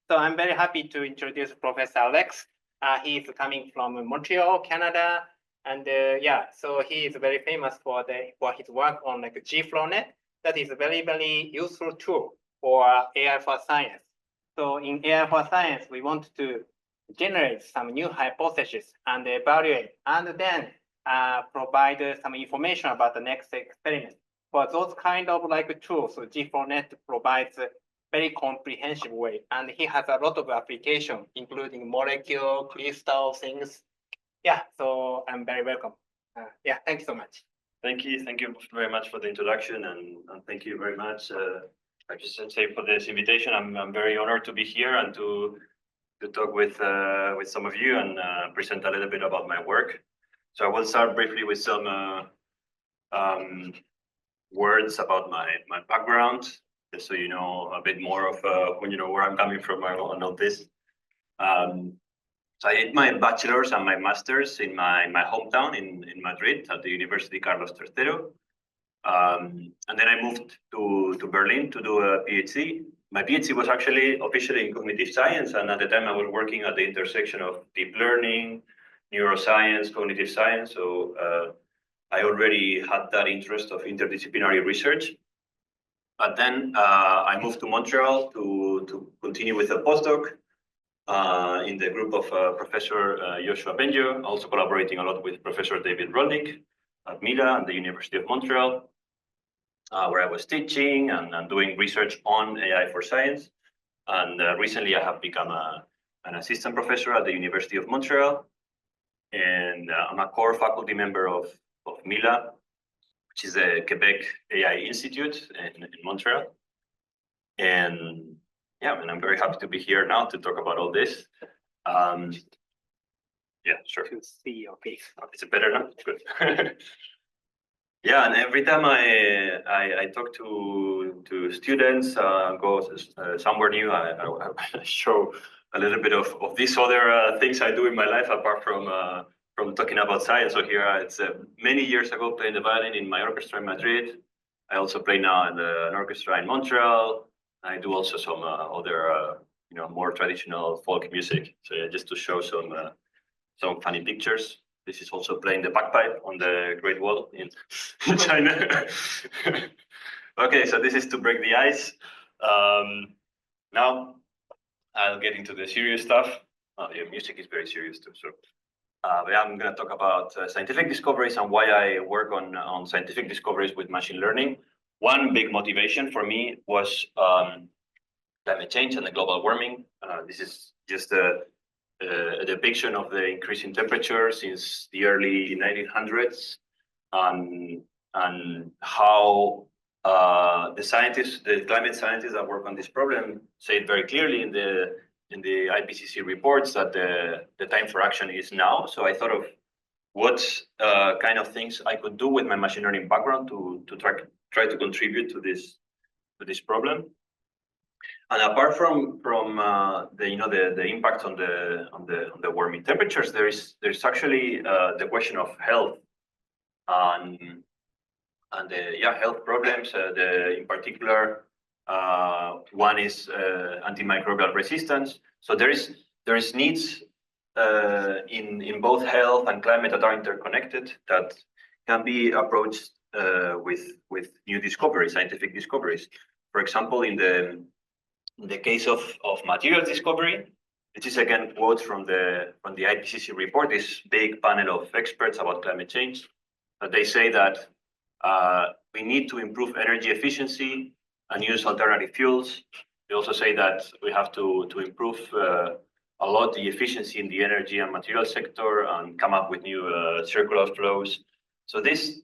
So I'm very happy to introduce Professor Alex. He is coming from Montreal, Canada. And so he is very famous for his work on like GFlowNet. That is a very, very useful tool for AI for science. So in AI for science, we want to generate some new hypotheses and evaluate, and then provide some information about the next experiment. For those kind of like tools, so GFlowNet provides a very comprehensive way, and he has a lot of application, including molecule, crystal things. Yeah, so I'm very welcome. Thank you so much. Thank you very much for the introduction, and thank you very much, Sensei, for this invitation. I'm very honored to be here and to talk with some of you and present a little bit about my work. So I will start briefly with some words about my background, just so you know a bit more of where I'm coming from on all this. So I did my bachelor's and my master's in my hometown in Madrid at the University Carlos III. And then I moved to Berlin to do a PhD. My PhD was actually officially in cognitive science, and at the time I was working at the intersection of deep learning, neuroscience, cognitive science. So I already had that interest of interdisciplinary research. But then I moved to Montreal to continue with a postdoc in the group of Professor Joshua Benjo, also collaborating a lot with Professor David Rolnick at Mila and the University of Montreal, where I was teaching and doing research on AI for science. And recently I have become an assistant professor at the University of Montreal. And I'm a core faculty member of Mila, which is the Quebec AI Institute in Montreal. And I'm very happy to be here now to talk about all this. Sure. To see your face. Is it better now? Good. And every time I talk to students, go somewhere new, I show a little bit of these other things I do in my life apart from talking about science. So here it's many years ago playing the violin in my orchestra in Madrid. I also play now in an orchestra in Montreal. I do also some other more traditional folk music. So just to show some funny pictures. This is also playing the bagpipe on the Great Wall in China. Okay, so this is to break the ice. Now I'll get into the serious stuff. Music is very serious too. So I'm going to talk about scientific discoveries and why I work on scientific discoveries with machine learning. One big motivation for me was climate change and the global warming. This is just a depiction of the increase in temperature since the early 1900s, and how the climate scientists that work on this problem say it very clearly in the IPCC reports that the time for action is now. So I thought of what kind of things I could do with my machine learning background to try to contribute to this problem. And apart from the impact on the warming temperatures, there's actually the question of health and the health problems. In particular, one is antimicrobial resistance. So there is needs in both health and climate that are interconnected that can be approached with new discoveries, scientific discoveries. For example, in the case of materials discovery, this is again quotes from the IPCC report, this big panel of experts about climate change. They say that we need to improve energy efficiency and use alternative fuels. They also say that we have to improve a lot the efficiency in the energy and material sector and come up with new circular flows. So this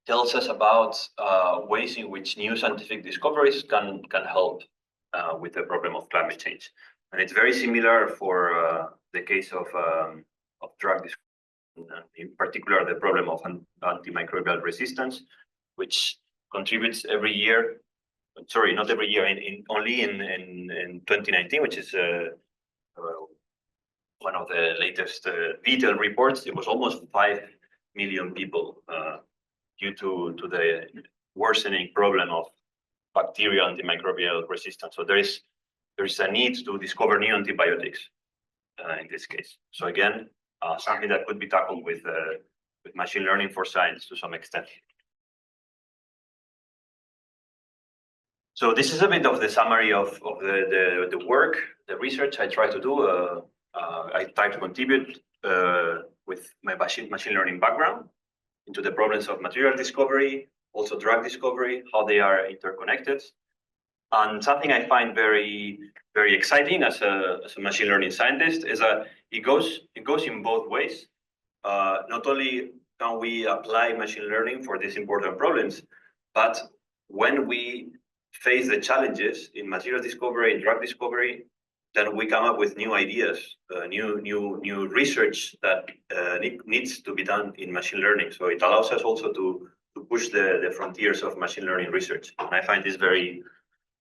tells us about ways in which new scientific discoveries can help with the problem of climate change. And it's very similar for the case of drug discovery, in particular the problem of antimicrobial resistance, which contributes every year. Sorry, not every year. Only in 2019, which is one of the latest detailed reports, it was almost 5 million people due to the worsening problem of bacterial antimicrobial resistance. So there is there's a need to discover new antibiotics in this case. So again, something that could be tackled with machine learning for science to some extent. So this is a bit of the summary of the work, the research I try to do. I try to contribute with my machine learning background into the problems of material discovery, also drug discovery, how they are interconnected. And something I find very, very exciting as a machine learning scientist is that it goes in both ways. Not only can we apply machine learning for these important problems, but when we face the challenges in material discovery and drug discovery, then we come up with new ideas, new research that needs to be done in machine learning. So it allows us also to push the frontiers of machine learning research. And I find this very,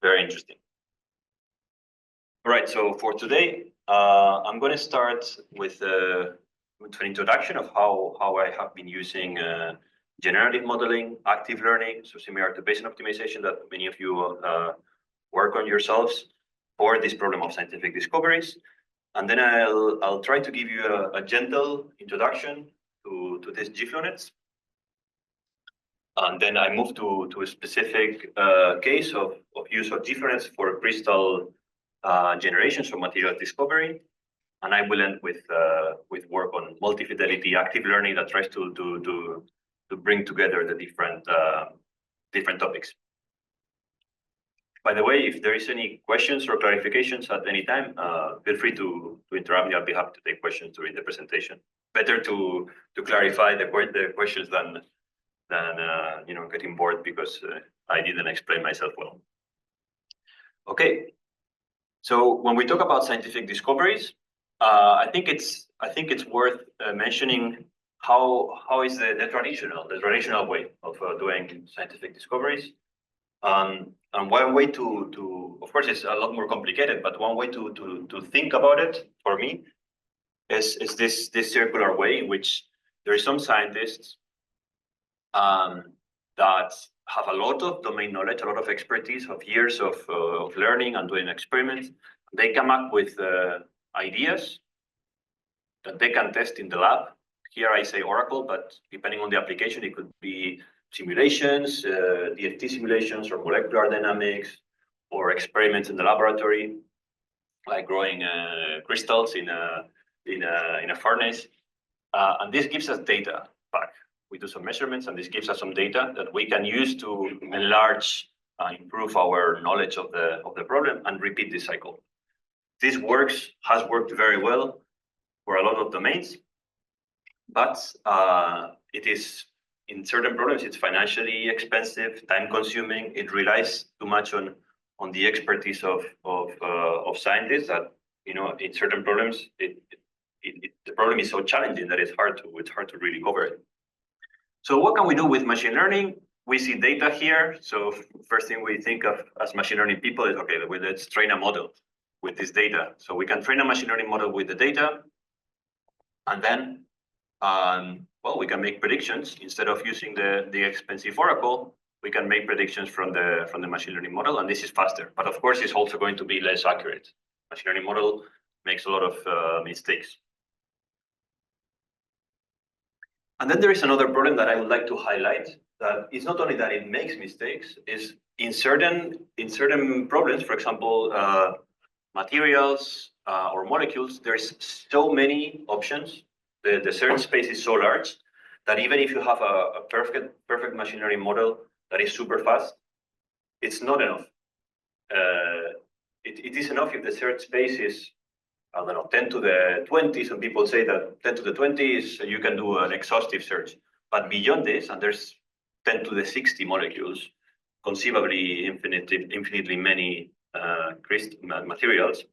very interesting. All right, so for today, I'm going to start with an introduction of how I have been using generative modeling, active learning, so similar to Bayesian optimization that many of you work on yourselves for this problem of scientific discoveries. And then I'll try to give you a gentle introduction to these GFlow-nets. And then I move to a specific case of use of GFlow-nets for crystal generation, so material discovery. And I will end with work on multi-fidelity active learning that tries to bring together the different topics. By the way, if there is any questions or clarifications at any time, feel free to interrupt me. I'll be happy to take questions during the presentation. Better to clarify the questions than getting bored because I didn't explain myself well. Okay, so when we talk about scientific discoveries, I think it's worth mentioning how is the traditional way of doing scientific discoveries. And one way to of course it's a lot more complicated, but one way to think about it for me is this circular way in which there is some scientists that have a lot of domain knowledge, a lot of expertise of years of learning and doing experiments. They come up with ideas that they can test in the lab. Here I say Oracle, but depending on the application, it could be simulations, DFT simulations, or molecular dynamics, or experiments in the laboratory, like growing crystals in a furnace. And this gives us data back. We do some measurements, and this gives us some data that we can use to enlarge, improve our knowledge of the problem, and repeat this cycle. This has worked very well for a lot of domains, but it is in certain problems it's financially expensive, time-consuming. It relies too much on the expertise of scientists that in certain problems the problem is so challenging that it's hard to really cover it. So what can we do with machine learning? We see data here. So first thing we think of as machine learning people is, okay, let's train a model with this data. So we can train a machine learning model with the data, and then well, we can make predictions. Instead of using the expensive Oracle, we can make predictions from the machine learning model, and this is faster. But of course, it's also going to be less accurate. Machine learning model makes a lot of mistakes. And then there is another problem that I would like to highlight. That it's not only that it makes mistakes, is in certain problems, for example, materials or molecules, there's so many options. The search space is so large that even if you have a perfect machine learning model that is super fast, it's not enough. It is enough if the search space is, I don't know, 10 to the 20. Some people say that 10 to the 20 is you can do an exhaustive search. But beyond this, and there's 10 to the 60 molecules, conceivably infinitely many materials,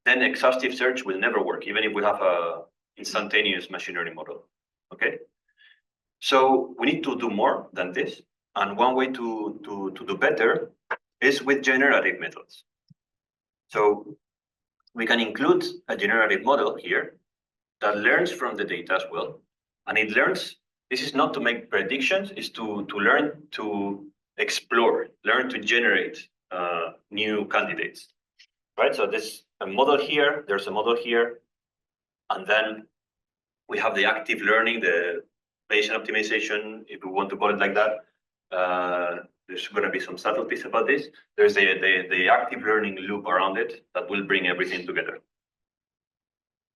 then exhaustive search will never work, even if we have a instantaneous machine learning model. Okay, so we need to do more than this, and one way to do better is with generative methods. So we can include a generative model here that learns from the data as well, and it learns. This is not to make predictions; it's to learn to explore, learn to generate new candidates. right? So this a model here, there's a model here, and then we have the active learning, the Bayesian optimization, if we want to call it like that. There's going to be some subtleties about this. There's the active learning loop around it that will bring everything together.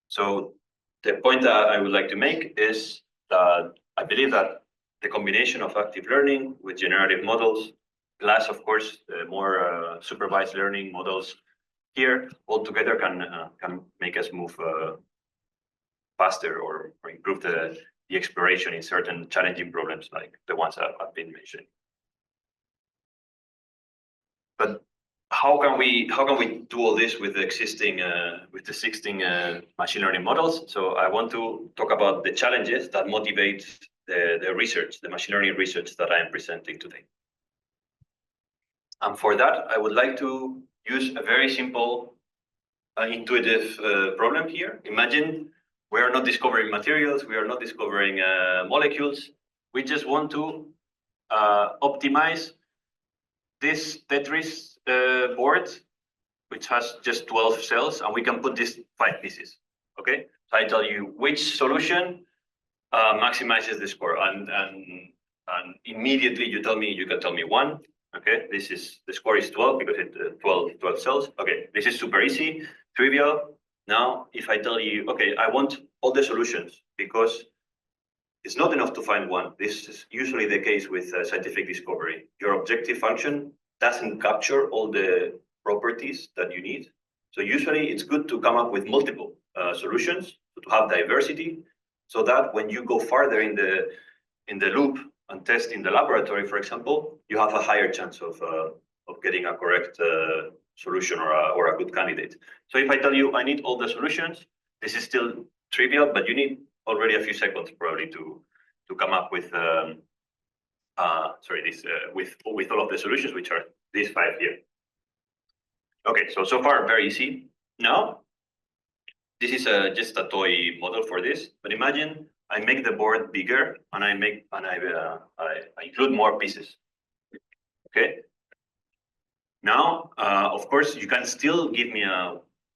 So the point that I would like to make is that I believe that the combination of active learning with generative models, plus of course more supervised learning models here, all together can make us move faster or improve the exploration in certain challenging problems like the ones I've been mentioning. But how can we do all this with the existing machine learning models? So I want to talk about the challenges that motivate the research, the machine learning research that I am presenting today. And for that, I would like to use a very simple, intuitive problem here. Imagine we are not discovering materials, we are not discovering molecules. We just want to optimize this Tetris board, which has just 12 cells, and we can put these 5 pieces. Okay, so I tell you which solution maximizes the score, and immediately you can tell me one. Okay, this is the score is 12 because it's 12 cells. Okay, this is super easy, trivial. Now, if I tell you, okay, I want all the solutions because it's not enough to find one. This is usually the case with scientific discovery. Your objective function doesn't capture all the properties that you need. So usually it's good to come up with multiple solutions, to have diversity, so that when you go farther in the loop and test in the laboratory, for example, you have a higher chance of getting a correct solution or a good candidate. So if I tell you I need all the solutions, this is still trivial, but you need already a few seconds probably to come up with with all of the solutions, which are these 5 here. Okay, so far very easy. Now, this is just a toy model for this, but imagine I make the board bigger and I include more pieces. Okay. Now, of course, you can still give me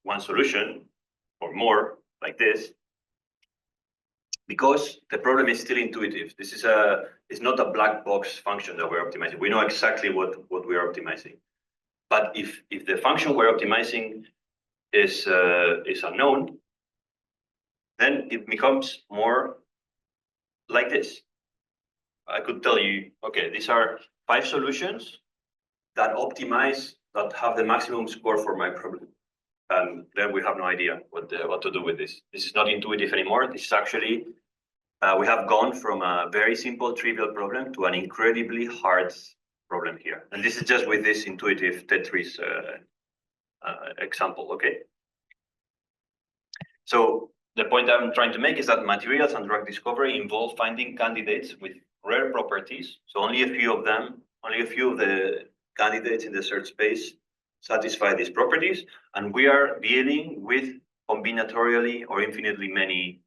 one solution or more like this, because the problem is still intuitive. This is it's not a black box function that we're optimizing. We know exactly what we are optimizing. But if the function we're optimizing is unknown, then it becomes more like this. I could tell you, okay, these are 5 solutions that optimize, that have the maximum score for my problem. And then we have no idea what to do with this. This is not intuitive anymore. This is actually, we have gone from a very simple trivial problem to an incredibly hard problem here. And this is just with this intuitive Tetris example, okay? So the point I'm trying to make is that materials and drug discovery involve finding candidates with rare properties. So only a few of the candidates in the search space satisfy these properties. And we are dealing with combinatorially or infinitely many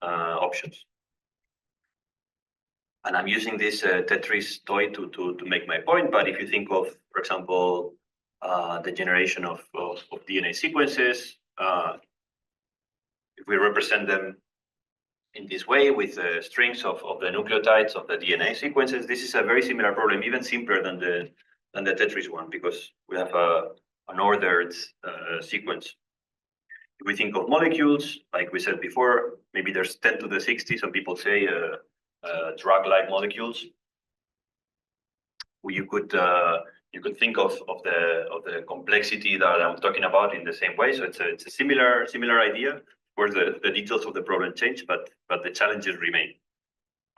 options. And I'm using this Tetris toy to make my point. But if you think of, for example, the generation of DNA sequences, if we represent them in this way with strings of the nucleotides of the DNA sequences, this is a very similar problem, even simpler than the Tetris one, because we have an ordered sequence. If we think of molecules, like we said before, maybe there's 10 to the 60, some people say drug-like molecules. You could think of the complexity that I'm talking about in the same way. So it's a similar idea, where the details of the problem change, but the challenges remain.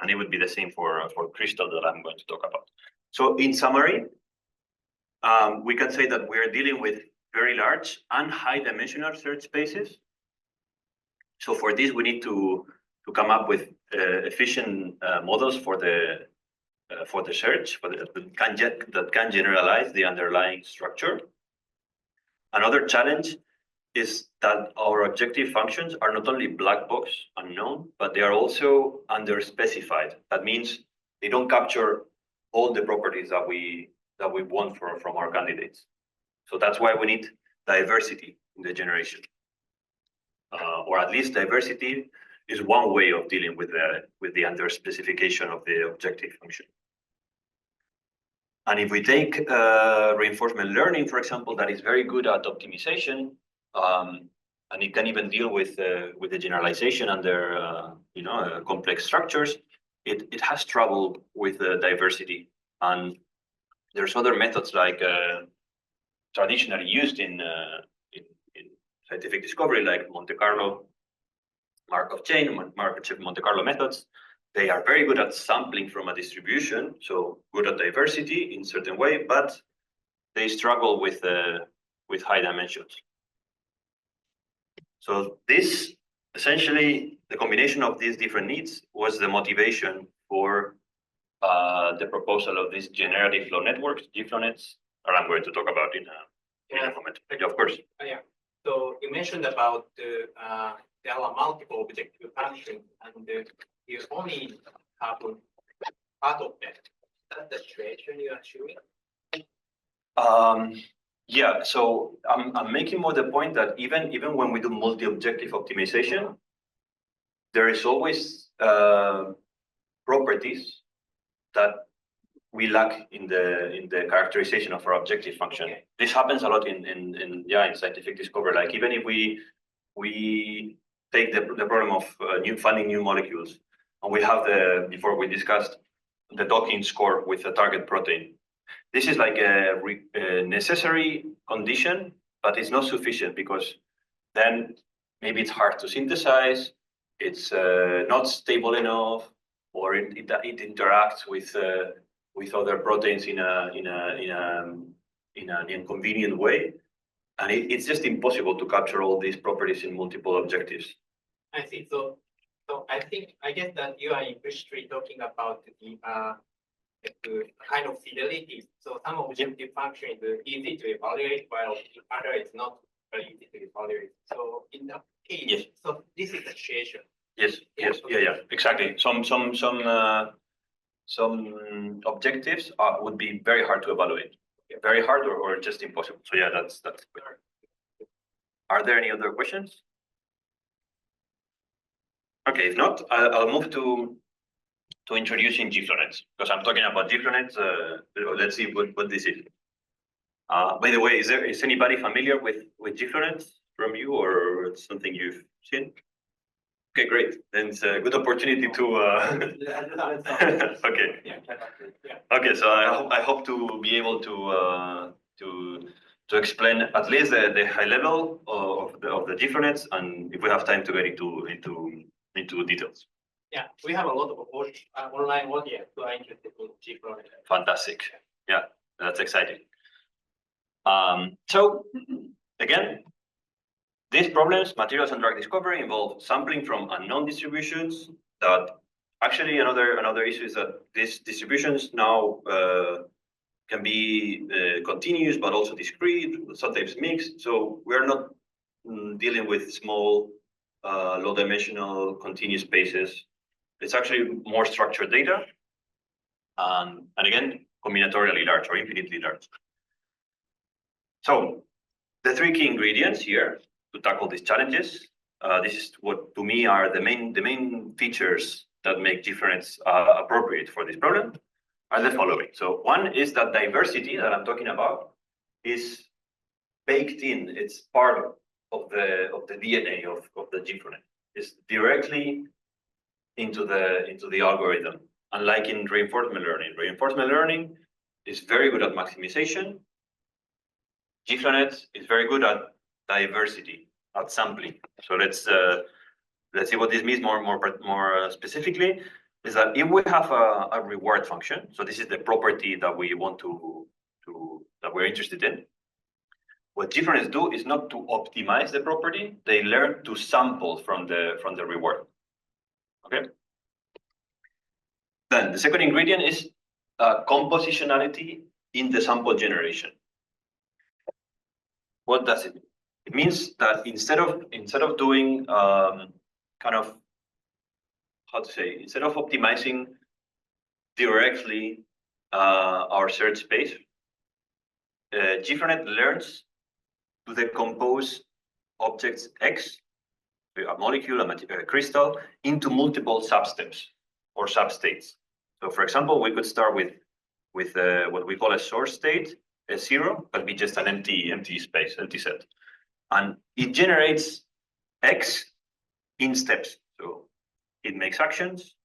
And it would be the same for crystal that I'm going to talk about. So in summary, we can say that we are dealing with very large and high-dimensional search spaces. So for this, we need to come up with efficient models for the search, that can generalize the underlying structure. Another challenge is that our objective functions are not only black box unknown, but they are also underspecified. That means they don't capture all the properties that we want from our candidates. So that's why we need diversity in the generation, or at least diversity is one way of dealing with the underspecification of the objective function. And if we take reinforcement learning, for example, that is very good at optimization, and it can even deal with the generalization under complex structures, it has trouble with the diversity. And there's other methods like traditionally used in scientific discovery, like Monte Carlo, Markov chain, Monte Carlo methods. They are very good at sampling from a distribution, so good at diversity in certain way, but they struggle with high dimensions. So this, essentially, the combination of these different needs was the motivation for the proposal of these generative flow networks, GFlow-nets, that I'm going to talk about in a moment. Yeah, of course. Yeah. So you mentioned about there are multiple objective functions, and you only have part of that. That's the situation you are showing. Yeah, so I'm making more the point that even when we do multi-objective optimization, there is always properties that we lack in the characterization of our objective function. Okay. This happens a lot in scientific discovery. Like even if we take the problem of finding new molecules, and we have before we discussed the docking score with the target protein. This is like a necessary condition, but it's not sufficient, because then maybe it's hard to synthesize, it's not stable enough, or it interacts with other proteins in an inconvenient way, and it's just impossible to capture all these properties in multiple objectives. I see. So I guess that you are implicitly talking about the kind of fidelity. So some objective function is easy to evaluate, while the other is not very easy to evaluate. So in that case, yes. So this is the situation. Yes. Yes. Okay. Yeah. Exactly. Some objectives would be very hard to evaluate. Yeah. Very hard or just impossible. So yeah, that's clear. Are there any other questions? Okay. If not, I'll move to introducing GFlow-nets, because I'm talking about GFlow-nets. Let's see what this is. By the way, is anybody familiar with GFlow-nets from you, or it's something you've seen? Okay, great. Then it's a good opportunity to. Okay. Okay, so I hope to be able to explain at least the high level of the GFlow-nets, and if we have time to get into details. Yeah, we have a lot of online audience who are interested in GFlow-net. Fantastic. Yeah, that's exciting. So again, these problems, materials and drug discovery, involve sampling from unknown distributions. That actually another issue is that these distributions now can be continuous, but also discrete, sometimes mixed. So we're not dealing with small, low-dimensional continuous spaces. It's actually more structured data, and again, combinatorially large or infinitely large. So the three key ingredients here to tackle these challenges, this is what to me are the main features that make GFlow-nets appropriate for this problem, are the following. So one is that diversity that I'm talking about is baked in. It's part of the DNA of the GFlow-net. It's directly into the algorithm. Unlike in reinforcement learning is very good at maximization. GFlow-net is very good at diversity, at sampling. So let's see what this means more specifically. Is that if we have a reward function, so this is the property that we want that we're interested in. What GFlow-nets do is not to optimize the property; they learn to sample from the reward. Okay. Then the second ingredient is compositionality in the sample generation. What does it mean? It means that instead of doing instead of optimizing directly our search space, GFlow-net learns to decompose objects X, a molecule, a crystal, into multiple substeps or substates. So for example, we could start with what we call a source state, a 0, but be just an empty space, empty set. And it generates X in steps. So it makes actions,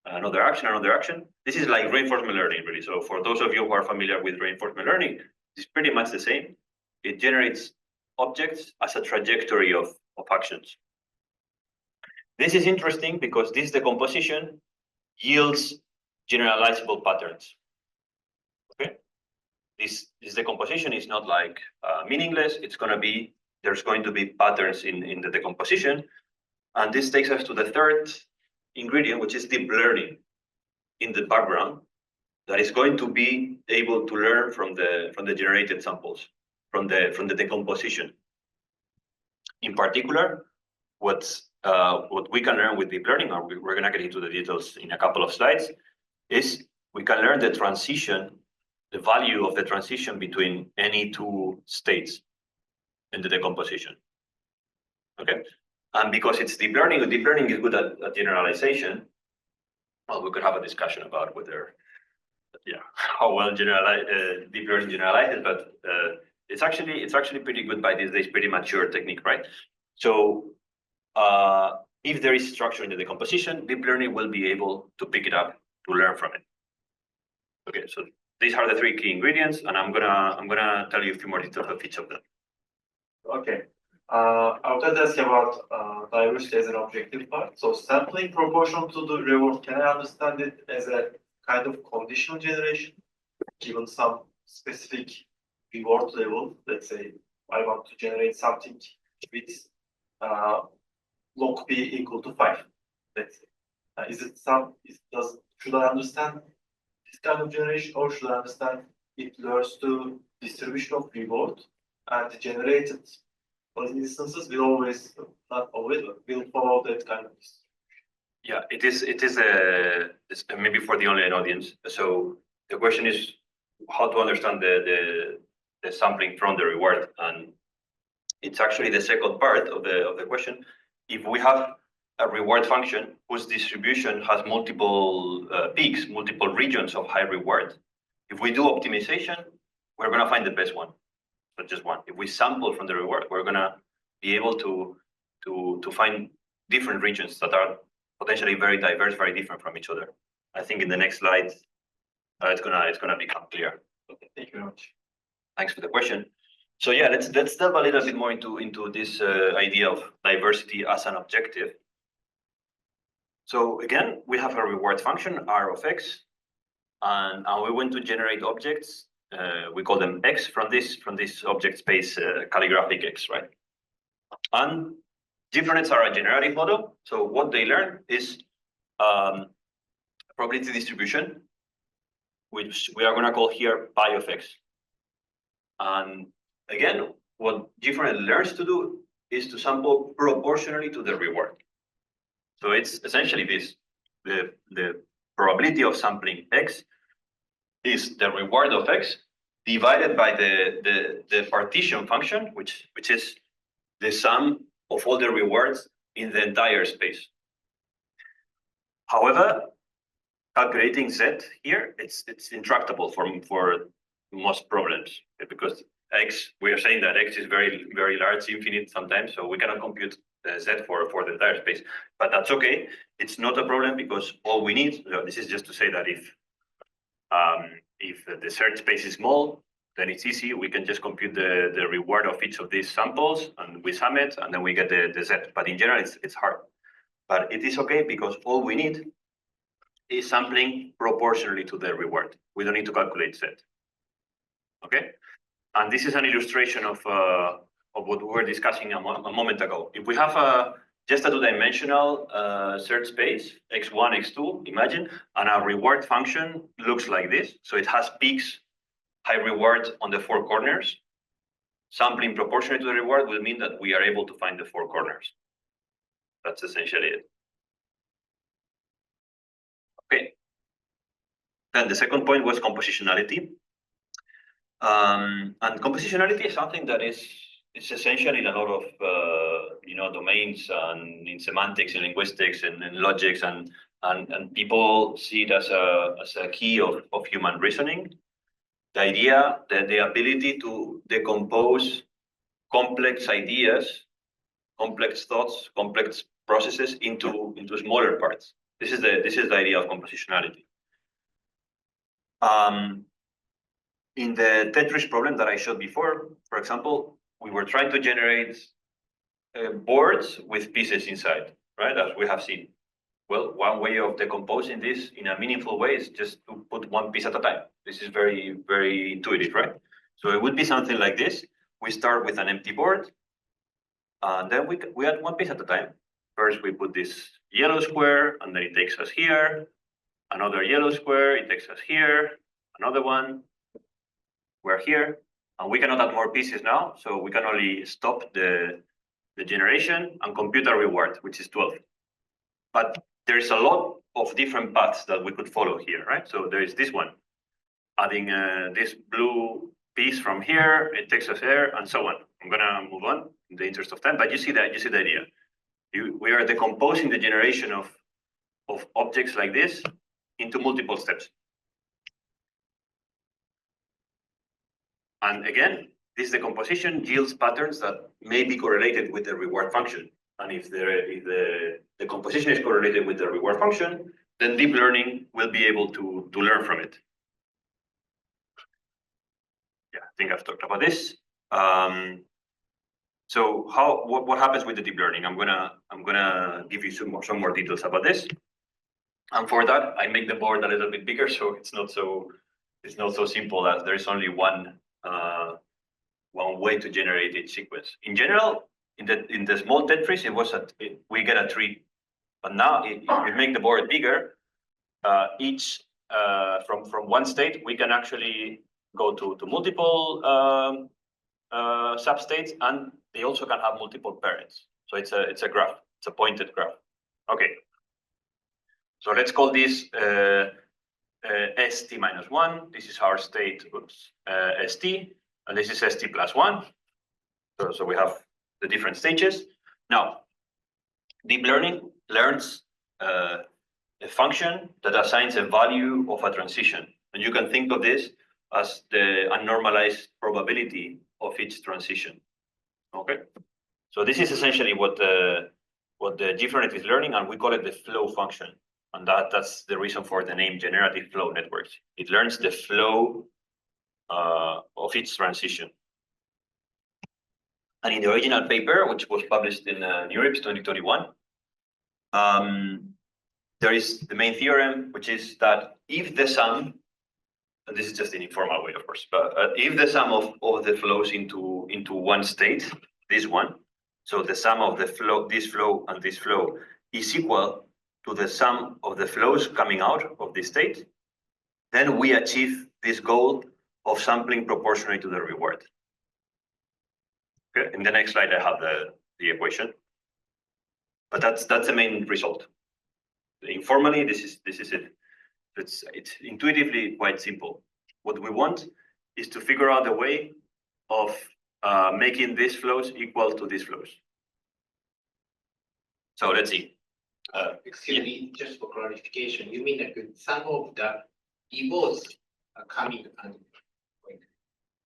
another action, another action. This is like reinforcement learning, really. So for those of you who are familiar with reinforcement learning, it's pretty much the same. It generates objects as a trajectory of actions. This is interesting because this decomposition yields generalizable patterns. Okay, this decomposition is not like meaningless. It's going to be, there's going to be patterns in the decomposition. And this takes us to the third ingredient, which is deep learning in the background that is going to be able to learn from the generated samples, from the decomposition. In particular, what we can learn with deep learning, or we're going to get into the details in a couple of slides, is we can learn the transition, the value of the transition between any two states in the decomposition. Okay, and because it's deep learning is good at generalization. Well, we could have a discussion about whether, how well deep learning generalizes, but it's actually pretty good by these days, pretty mature technique, right? So if there is structure in the decomposition, deep learning will be able to pick it up to learn from it. Okay, so these are the three key ingredients, and I'm gonna tell you a few more details of each of them. Okay. I would ask about diversity as an objective part. So sampling proportional to the reward, can I understand it as a kind of conditional generation, given some specific reward level? Let's say I want to generate something with log p equal to 5. Let's say. Should I understand this kind of generation, or should I understand it learns to distribution of reward and the generated instances will always, not always, but will follow that kind of distribution? Yeah, it is maybe for the online audience. So the question is how to understand the sampling from the reward, and it's actually the second part of the question. If we have a reward function whose distribution has multiple peaks, multiple regions of high reward, if we do optimization, we're going to find the best one, not just one. If we sample from the reward, we're going to be able to find different regions that are potentially very diverse, very different from each other. I think in the next slide, it's gonna become clear. Okay, thank you very much. Thanks for the question. So yeah, let's delve a little bit more into this idea of diversity as an objective. So again, we have a reward function R of X, and we want to generate objects. We call them X from this object space calligraphic X, right? And differences are a generative model. So what they learn is probability distribution, which we are going to call here pi of X. And again, what different learns to do is to sample proportionally to the reward. So it's essentially this: the probability of sampling X is the reward of X divided by the partition function, which is the sum of all the rewards in the entire space. However, calculating Z here, it's intractable for most problems, because X, we are saying that X is very, very large, infinite sometimes, so we cannot compute Z for the entire space. But that's okay. It's not a problem, because all we need, this is just to say that if the search space is small, then it's easy. We can just compute the reward of each of these samples, and we sum it, and then we get the Z. But in general, it's hard. But it is okay, because all we need is sampling proportionally to the reward. We don't need to calculate Z. Okay? And this is an illustration of what we were discussing a moment ago. If we have just a two-dimensional search space, x1, x2, imagine, and our reward function looks like this. So it has peaks, high reward on the four corners. Sampling proportionally to the reward will mean that we are able to find the four corners. That's essentially it. Okay. Then the second point was compositionality. And compositionality is something that is it's essentially in a lot of domains and in semantics and linguistics and logics and people see it as a key of human reasoning. The idea that the ability to decompose complex ideas, complex thoughts, complex processes into smaller parts. This is the idea of compositionality. In the Tetris problem that I showed before, for example, we were trying to generate boards with pieces inside, right? As we have seen. Well, one way of decomposing this in a meaningful way is just to put one piece at a time. This is very, very intuitive, right? So it would be something like this. We start with an empty board, and then we add one piece at a time. First, we put this yellow square, and then it takes us here. Another yellow square, it takes us here. Another one, we're here. And we cannot add more pieces now, so we can only stop the generation and compute a reward, which is 12. But there's a lot of different paths that we could follow here, right? So there is this one, adding this blue piece from here, it takes us there, and so on. I'm gonna move on in the interest of time, but you see the idea. We are decomposing the generation of objects like this into multiple steps. And again, this decomposition yields patterns that may be correlated with the reward function. And if the composition is correlated with the reward function, then deep learning will be able to learn from it. Yeah, I think I've talked about this. So what happens with the deep learning? I'm gonna give you some more details about this. And for that, I make the board a little bit bigger, so it's not so simple as there is only one way to generate each sequence. In general, in the small Tetris, we get a tree, but now if we make the board bigger, each from one state we can actually go to multiple substates, and they also can have multiple parents. So it's a graph. It's a pointed graph. Okay. So let's call this st minus 1. This is our state, st, and this is st plus 1. So we have the different stages. Now, deep learning learns a function that assigns a value of a transition. And you can think of this as the unnormalized probability of each transition. Okay. So this is essentially what the GFLowNet is learning, and we call it the flow function. And that's the reason for the name generative flow networks. It learns the flow of each transition. And in the original paper, which was published in NeurIPS 2021, there is the main theorem, which is that if the sum, and this is just an informal way, of course, but if the sum of the flows into one state, this one, so the sum of the flow, this flow and this flow, is equal to the sum of the flows coming out of this state, then we achieve this goal of sampling proportionally to the reward. Okay, in the next slide I have the equation, but that's the main result. Informally, this is it. It's intuitively quite simple. What we want is to figure out a way of making these flows equal to these flows. So let's see. Excuse me, just for clarification, you mean that some of the evols are coming and going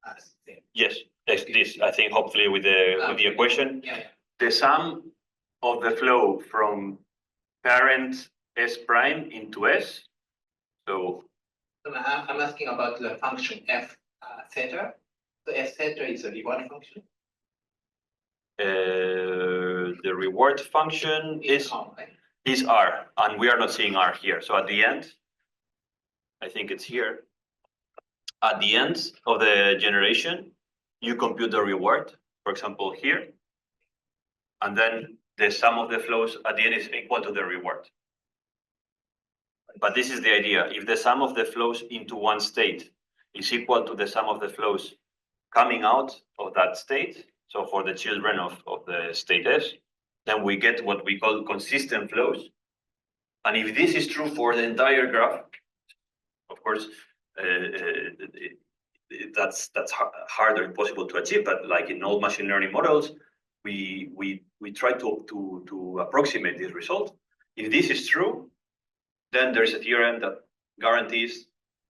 as them? Yes, this I think hopefully with the equation, yeah. The sum of the flow from parent S prime into S. So I'm asking about the function f theta. So f theta is a reward function. The reward function is right? R, and we are not seeing R here. So at the end, I think it's here. At the end of the generation, you compute the reward, for example, here. And then the sum of the flows at the end is equal to the reward. But this is the idea. If the sum of the flows into one state is equal to the sum of the flows coming out of that state, so for the children of the state S, then we get what we call consistent flows. And if this is true for the entire graph, of course, that's harder, impossible to achieve. But like in all machine learning models, we try to approximate this result. If this is true, then there's a theorem that guarantees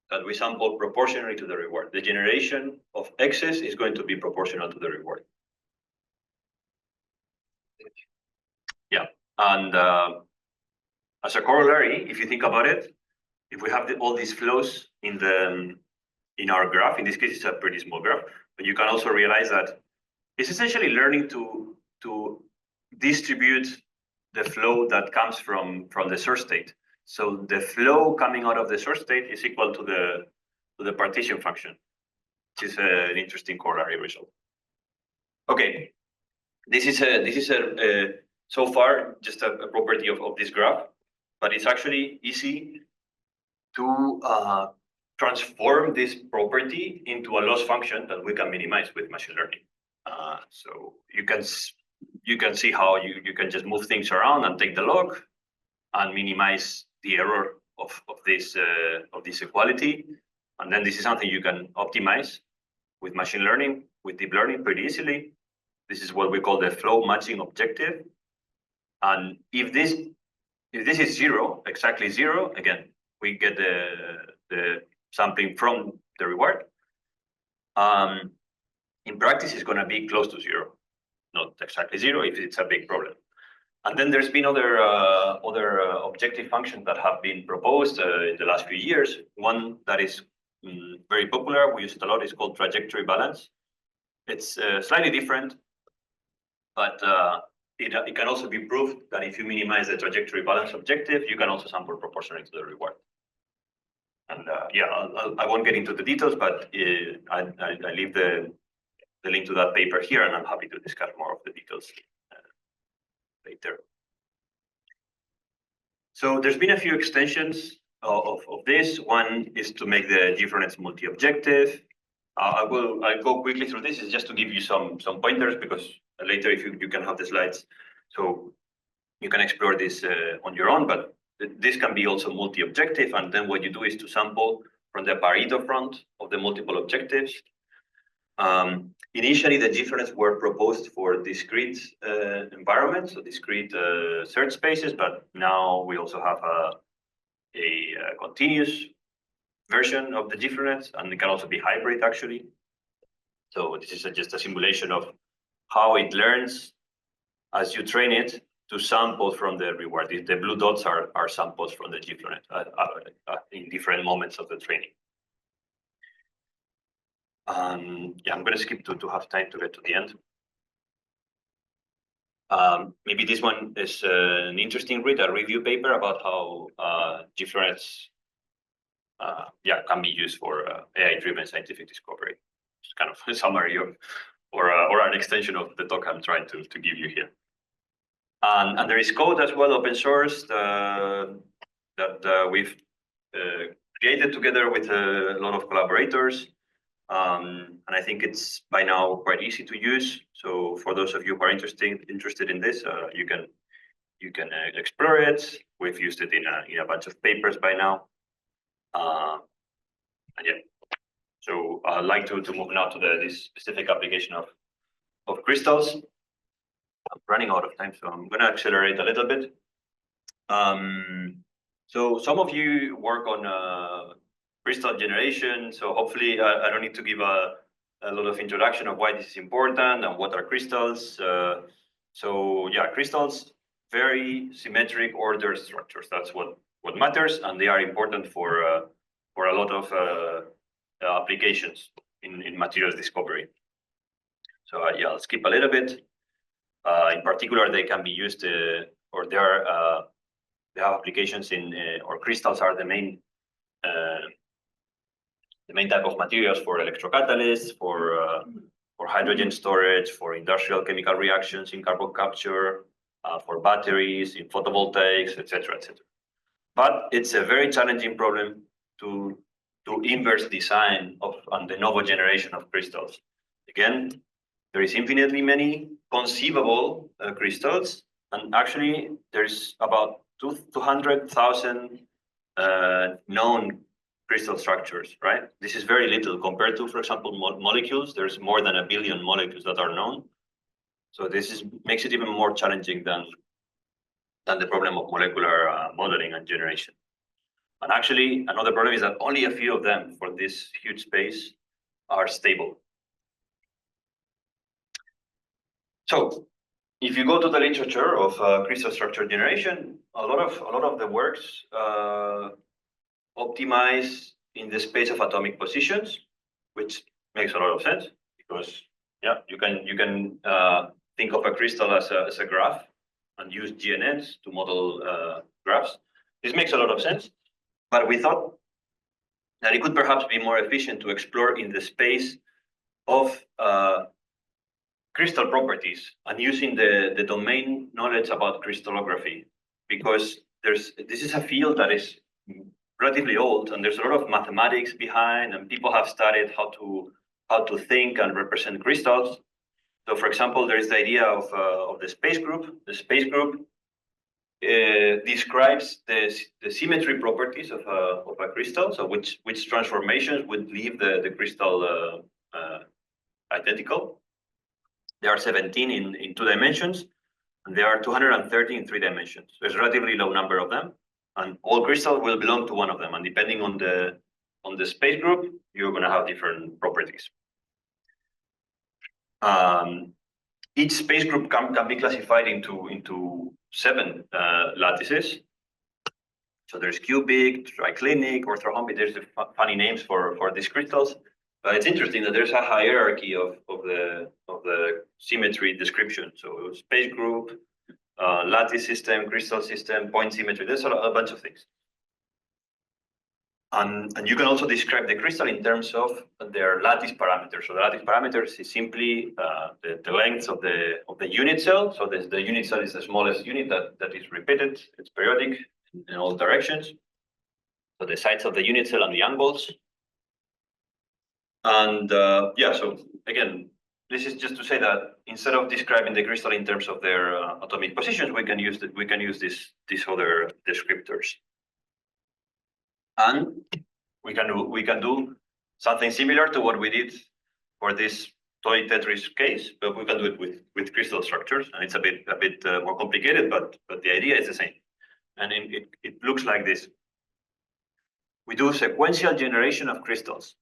that we sample proportionally to the reward. The generation of excess is going to be proportional to the reward. Yeah, and as a corollary, if you think about it, if we have all these flows in our graph, in this case it's a pretty small graph, but you can also realize that it's essentially learning to distribute the flow that comes from the source state. So the flow coming out of the source state is equal to the partition function, which is an interesting corollary result. Okay, this is so far just a property of this graph, but it's actually easy to transform this property into a loss function that we can minimize with machine learning. So you can see how you can just move things around and take the log and minimize the error of this equality. And then this is something you can optimize with machine learning, with deep learning pretty easily. This is what we call the flow matching objective. And if this is zero, exactly zero, again, we get the sampling from the reward. In practice, it's going to be close to zero, not exactly zero if it's a big problem. And then there's been other objective functions that have been proposed in the last few years. One that is very popular, we use it a lot, is called trajectory balance. It's slightly different, but it can also be proved that if you minimize the trajectory balance objective, you can also sample proportionally to the reward. And yeah, I won't get into the details, but I leave the link to that paper here, and I'm happy to discuss more of the details later. So there's been a few extensions of this. One is to make the difference multi-objective. I'll go quickly through this. It's just to give you some pointers, because later if you can have the slides, so you can explore this on your own. But this can be also multi-objective, and then what you do is to sample from the Pareto front of the multiple objectives. Initially, the difference were proposed for discrete environments, so discrete search spaces, but now we also have a continuous version of the difference, and it can also be hybrid actually. So this is just a simulation of how it learns as you train it to sample from the reward. The blue dots are samples from the GFlonet in different moments of the training. Yeah, I'm going to skip to have time to get to the end. Maybe this one is an interesting read, a review paper about how GFlonets can be used for AI-driven scientific discovery. It's kind of a summary of, or an extension of the talk I'm trying to give you here. And there is code as well, open source, that we've created together with a lot of collaborators. And I think it's by now quite easy to use. So for those of you who are interested in this, you can explore it. We've used it in a bunch of papers by now. And yeah, so I'd like to move now to this specific application of crystals. I'm running out of time, so I'm going to accelerate a little bit. So some of you work on crystal generation, so hopefully I don't need to give a lot of introduction of why this is important and what are crystals. So yeah, crystals, very symmetric ordered structures. That's what matters, and they are important for a lot of applications in materials discovery. So yeah, I'll skip a little bit. In particular, they can be used, or they have applications in, or crystals are the main type of materials for electrocatalysts, for hydrogen storage, for industrial chemical reactions in carbon capture, for batteries, in photovoltaics, etc., etc. But it's a very challenging problem to inverse design on the novel generation of crystals. Again, there is infinitely many conceivable crystals, and actually there's about 200,000 known crystal structures, right? This is very little compared to, for example, molecules. There's more than 1 billion molecules that are known. So this makes it even more challenging than the problem of molecular modeling and generation. And actually, another problem is that only a few of them for this huge space are stable. So if you go to the literature of crystal structure generation, a lot of the works optimize in the space of atomic positions, which makes a lot of sense because you can think of a crystal as a graph and use GNNs to model graphs. This makes a lot of sense, but we thought that it could perhaps be more efficient to explore in the space of crystal properties and using the domain knowledge about crystallography, because this is a field that is relatively old and there's a lot of mathematics behind, and people have studied how to think and represent crystals. So, for example, there is the idea of the space group. The space group describes the symmetry properties of a crystal. So, which transformations would leave the crystal identical. There are 17 in 2 dimensions, and there are 230 in 3 dimensions. There's a relatively low number of them, and all crystals will belong to one of them. And depending on the space group, you're going to have different properties. Each space group can be classified into 7 lattices. So there's cubic, triclinic, orthorhombic. There's the funny names for these crystals. But it's interesting that there's a hierarchy of the symmetry description. So space group, lattice system, crystal system, point symmetry. There's a bunch of things. And you can also describe the crystal in terms of their lattice parameters. So the lattice parameters is simply the length of the unit cell. So the unit cell is the smallest unit that is repeated. It's periodic in all directions. So the sides of the unit cell and the angles. And so again, this is just to say that instead of describing the crystal in terms of their atomic positions, we can use these other descriptors. And we can do something similar to what we did for this toy Tetris case, but we can do it with crystal structures, and it's a bit more complicated, but the idea is the same. And it looks like this. We do sequential generation of crystals.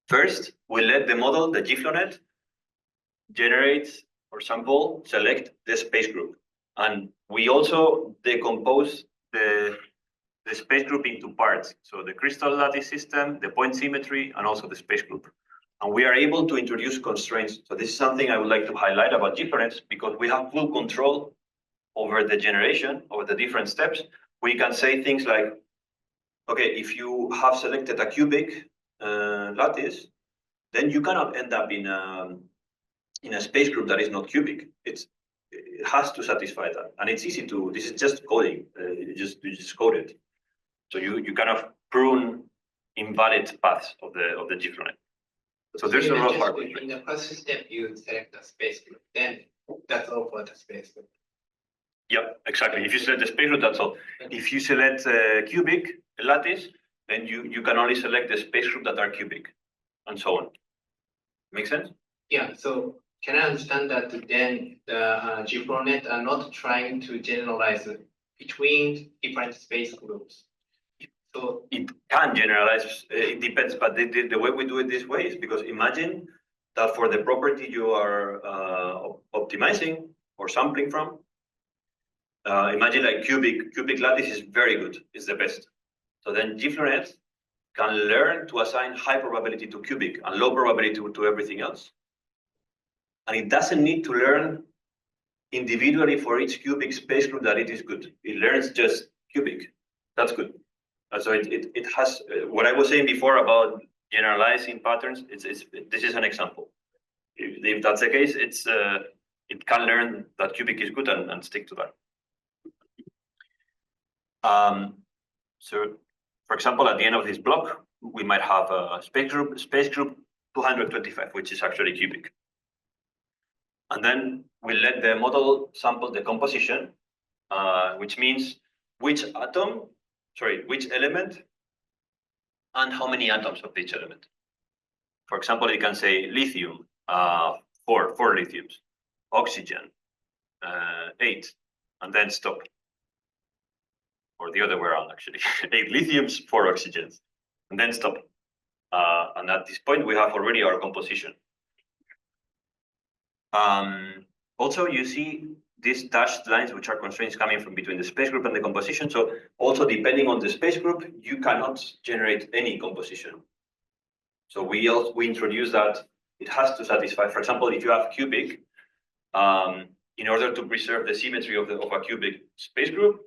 First, we let the model, the GFlonet, generate or sample, select the space group. And we also decompose the space group into parts. So the crystal lattice system, the point symmetry, and also the space group. And we are able to introduce constraints. So this is something I would like to highlight about GFlonets, because we have full control over the generation, over the different steps. We can say things like, okay, if you have selected a cubic lattice, then you cannot end up in a space group that is not cubic. It has to satisfy that, and it's easy to. This is just coding. You just code it. So you kind of prune invalid paths of the GFlonet. So there's a lot of hard work. In the first step, you select the space group. Then that's all for the space group. Yep, exactly. If you select the space group, that's all. If you select cubic lattice, then you can only select the space group that are cubic, and so on. Make sense? Yeah. So can I understand that then the GFlonet are not trying to generalize between different space groups? So it can generalize. It depends, but the way we do it this way is because imagine that for the property you are optimizing or sampling from, imagine like cubic lattice is very good, it's the best. So then GFlonet can learn to assign high probability to cubic and low probability to everything else. And it doesn't need to learn individually for each cubic space group that it is good. It learns just cubic. That's good. So it has what I was saying before about generalizing patterns. This is an example. If that's the case, it can learn that cubic is good and stick to that. So, for example, at the end of this block, we might have a space group 225, which is actually cubic. And then we let the model sample the composition, which means which element and how many atoms of each element. For example, you can say lithium, four lithiums, oxygen, 8, and then stop. Or the other way around, actually. 8 lithiums, 4 oxygens, and then stop. And at this point, we have already our composition. Also, you see these dashed lines, which are constraints coming from between the space group and the composition. So also, depending on the space group, you cannot generate any composition. So we introduce that it has to satisfy, for example, if you have cubic, in order to preserve the symmetry of a cubic space group,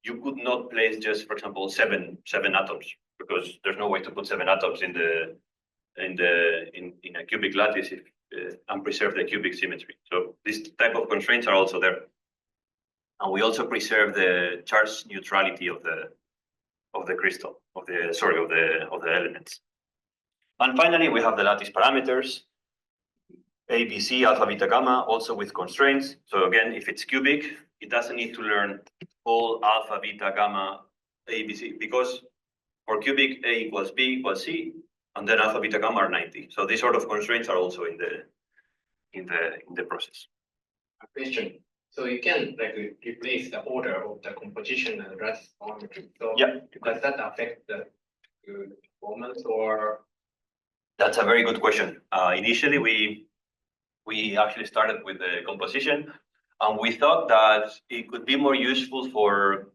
you could not place just, for example, seven atoms, because there's no way to put 7 atoms in a cubic lattice and preserve the cubic symmetry. So this type of constraints are also there, and we also preserve the charge neutrality of the crystal, of the elements. And finally, we have the lattice parameters, A, B, C, alpha, beta, gamma, also with constraints. So again, if it's cubic, it doesn't need to learn all alpha, beta, gamma, A, B, C, because for cubic, A equals B equals C, and then alpha, beta, gamma are 90. So these sort of constraints are also in the process. A question. So you can replace the order of the composition and lattice parameters. So yeah, does that affect the performance or? That's a very good question. Initially, we actually started with the composition, and we thought that it could be more useful for,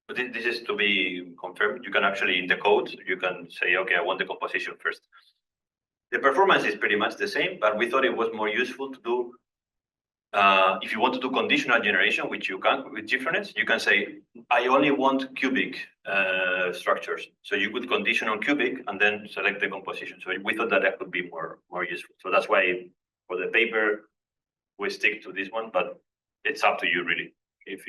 but this is to be confirmed. You can actually, in the code, you can say, okay, I want the composition first. The performance is pretty much the same, but we thought it was more useful to do, if you want to do conditional generation, which you can with difference, you can say, I only want cubic structures. So you could condition on cubic and then select the composition. So we thought that could be more useful. So that's why for the paper, we stick to this one, but it's up to you really. If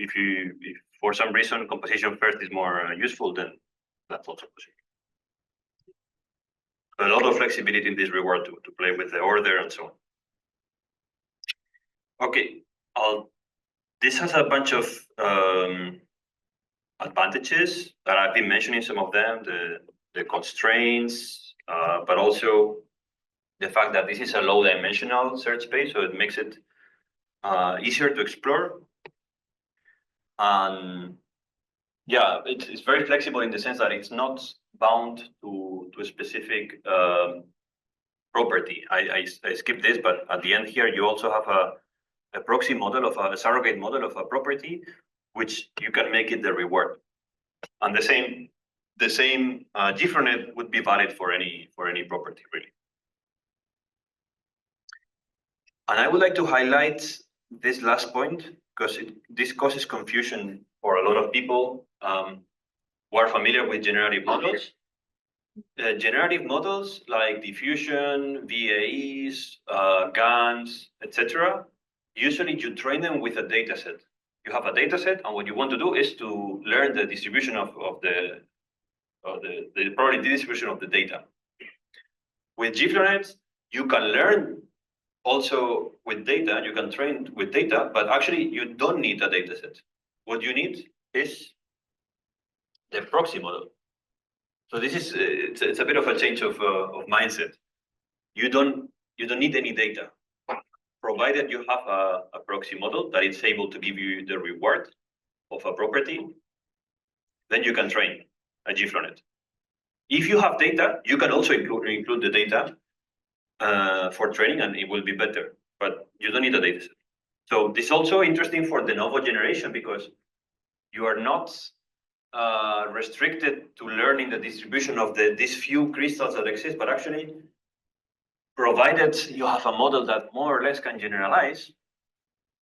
for some reason composition first is more useful, then that's also possible. A lot of flexibility in this reward to play with the order and so on. Okay, this has a bunch of advantages that I've been mentioning, some of them, the constraints, but also the fact that this is a low dimensional search space, so it makes it easier to explore. And yeah, it's very flexible in the sense that it's not bound to a specific property. I skipped this, but at the end here, you also have a proxy model of a surrogate model of a property, which you can make it the reward. And the same GFlonet would be valid for any property, really. And I would like to highlight this last point because this causes confusion for a lot of people who are familiar with generative models. Generative models like diffusion, VAEs, GANs, etc. Usually you train them with a data set. You have a data set, and what you want to do is to learn the distribution of the probability distribution of the data. With GFlonet, you can learn also with data, you can train with data, but actually you don't need a data set. What you need is the proxy model. So this is it's a bit of a change of mindset. You don't need any data, provided you have a proxy model that is able to give you the reward of a property. Then you can train a GFlonet. If you have data, you can also include the data for training, and it will be better. But you don't need a data set. So this is also interesting for de novo generation because you are not restricted to learning the distribution of these few crystals that exist, but actually, provided you have a model that more or less can generalize,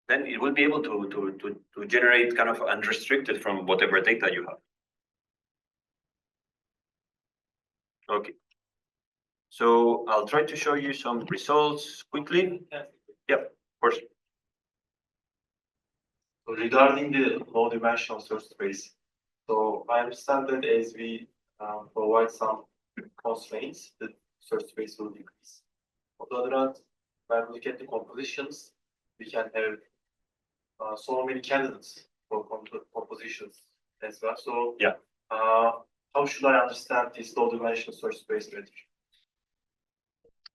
then it will be able to generate kind of unrestricted from whatever data you have. Okay. So I'll try to show you some results quickly. Yeah, of course. So regarding the low dimensional search space, so I understand that as we provide some constraints, the search space will decrease. On the other hand, when we look at the compositions, we can have so many candidates for compositions as well. So yeah, how should I understand this low-dimensional source space prediction?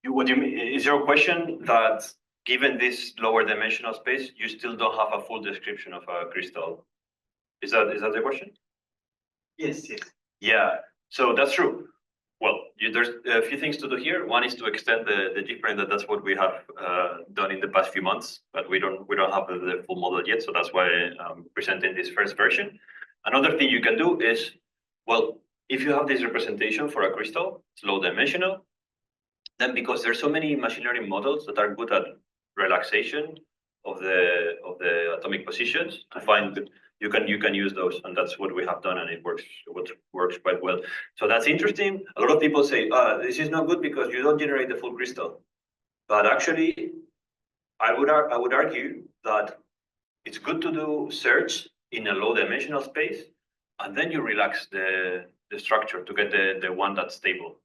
What do you mean? Is your question that given this lower dimensional space, you still don't have a full description of a crystal? Is that the question? Yes, yes. Yeah, so that's true. Well, there's a few things to do here. One is to extend the different. That's what we have done in the past few months, but we don't have the full model yet. So that's why I'm presenting this first version. Another thing you can do is, well, if you have this representation for a crystal, it's low dimensional, then because there's so many machine learning models that are good at relaxation of the atomic positions to find that you can use those, and that's what we have done, and it works quite well. So that's interesting. A lot of people say, this is not good because you don't generate the full crystal. But actually, I would argue that it's good to do search in a low dimensional space, and then you relax the structure to get the one that's stable.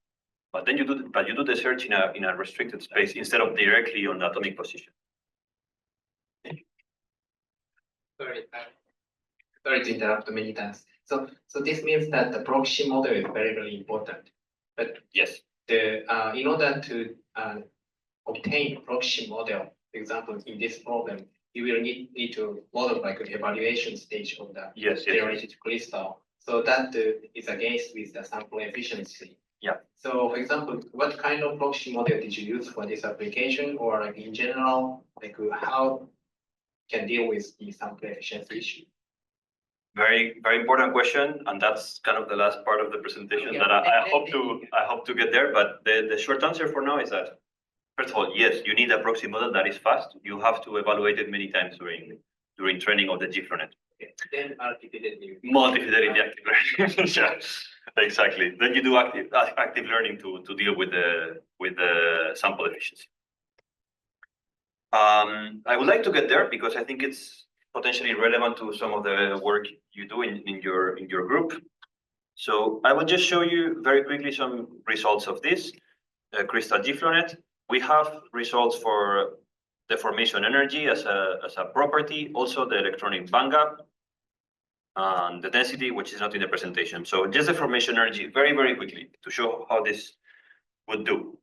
But then you do the search in a restricted space instead of directly on the atomic position. Sorry to interrupt many times. So this means that the proxy model is very, very important. But yes, in order to obtain proxy model, for example, in this problem, you will need to model like an evaluation stage of the generated crystal. So that is against with the sample efficiency. Yeah. So for example, what kind of proxy model did you use for this application, or like in general, like how can deal with the sample efficiency issue? Very, very important question, and that's kind of the last part of the presentation that I hope to get there. But the short answer for now is that, first of all, yes, you need a proxy model that is fast. You have to evaluate it many times during training of the GFloNet. Okay. Then multi-fidelity active learning. Yeah, exactly. Then you do active learning to deal with the sample efficiency. I would like to get there because I think it's potentially relevant to some of the work you do in your group. So I will just show you very quickly some results of this crystal GFloNet. We have results for deformation energy as a property, also the electronic bandgap, and the density, which is not in the presentation. So just the deformation energy very, very quickly to show how this would do.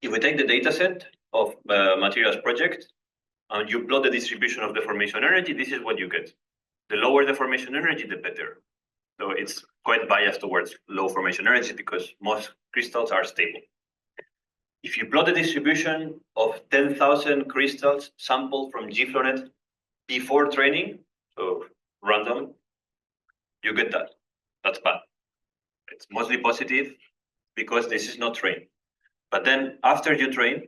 If we take the data set of materials project, and you plot the distribution of deformation energy, this is what you get. The lower the formation energy, the better. So it's quite biased towards low formation energy because most crystals are stable. If you plot the distribution of 10,000 crystals sampled from GFloNet before training, so random, you get that. That's bad. It's mostly positive because this is not trained. But then after you train,